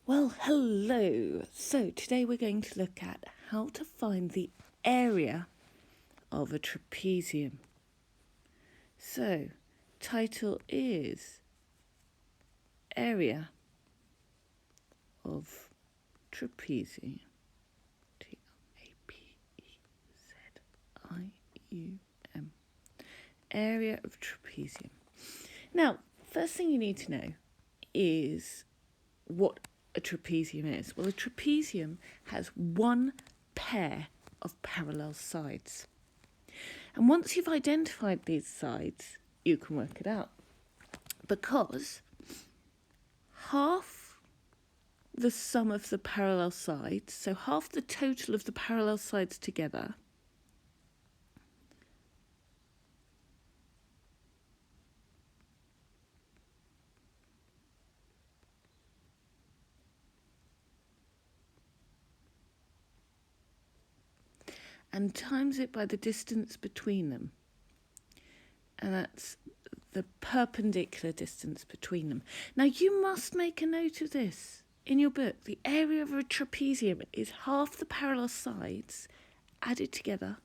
Well, hello. So today we're going to look at how to find the area of a trapezium. So, title is Area of Trapezium. T-R-A-P-E-Z-I-U-M. Area of trapezium. Now, first thing you need to know is what a trapezium is. Well, a trapezium has one pair of parallel sides. And once you've identified these sides, you can work it out. Because half the sum of the parallel sides, so half the total of the parallel sides together, and times it by the distance between them. And that's the perpendicular distance between them. Now you must make a note of this in your book. The area of a trapezium is half the parallel sides added together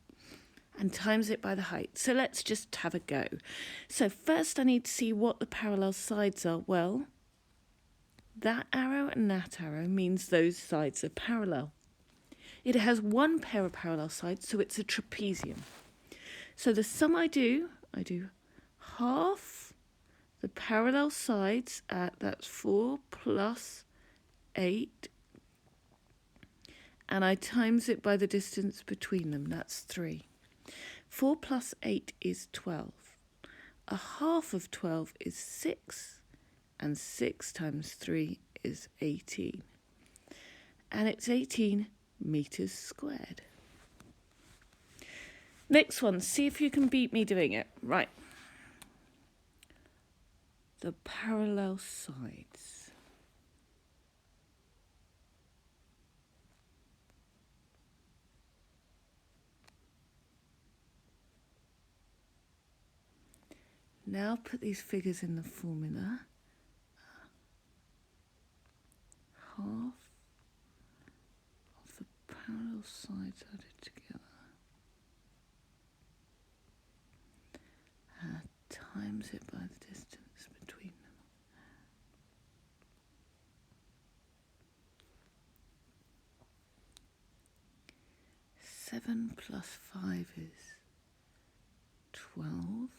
and times it by the height. So let's just have a go. So first I need to see what the parallel sides are. Well, that arrow and that arrow means those sides are parallel. It has one pair of parallel sides, so it's a trapezium. So the sum I do half the parallel sides at, that's 4 plus 8, and I times it by the distance between them, that's 3. 4 plus 8 is 12. A half of 12 is 6, and 6 times 3 is 18. And it's 18 meters squared. Next one, see if you can beat me doing it. Right. The parallel sides. Now put these figures in the formula. Half of the parallel sides added together. Times it by the distance between them. Seven plus 5 is 12,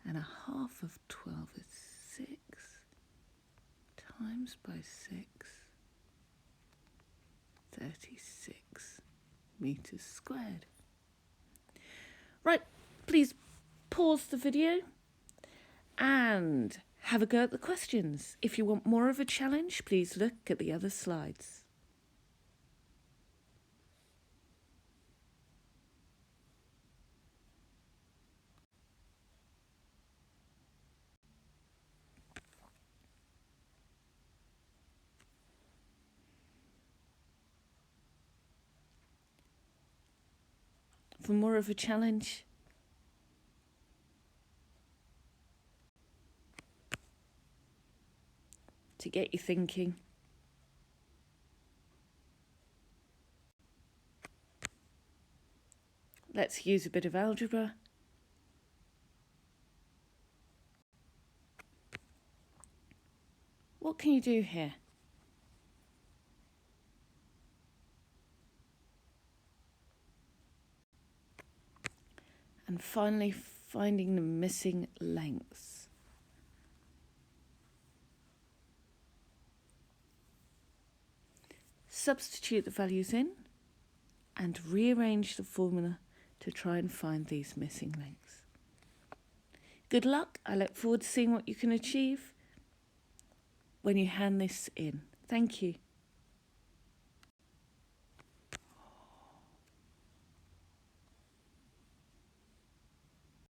and a half of 12 is 6, times by 6, 36 meters squared. Right, please pause the video and have a go at the questions. If you want more of a challenge, please look at the other slides. For more of a challenge, to get you thinking, let's use a bit of algebra. What can you do here? And finally, finding the missing lengths. Substitute the values in and rearrange the formula to try and find these missing lengths. Good luck. I look forward to seeing what you can achieve when you hand this in. Thank you.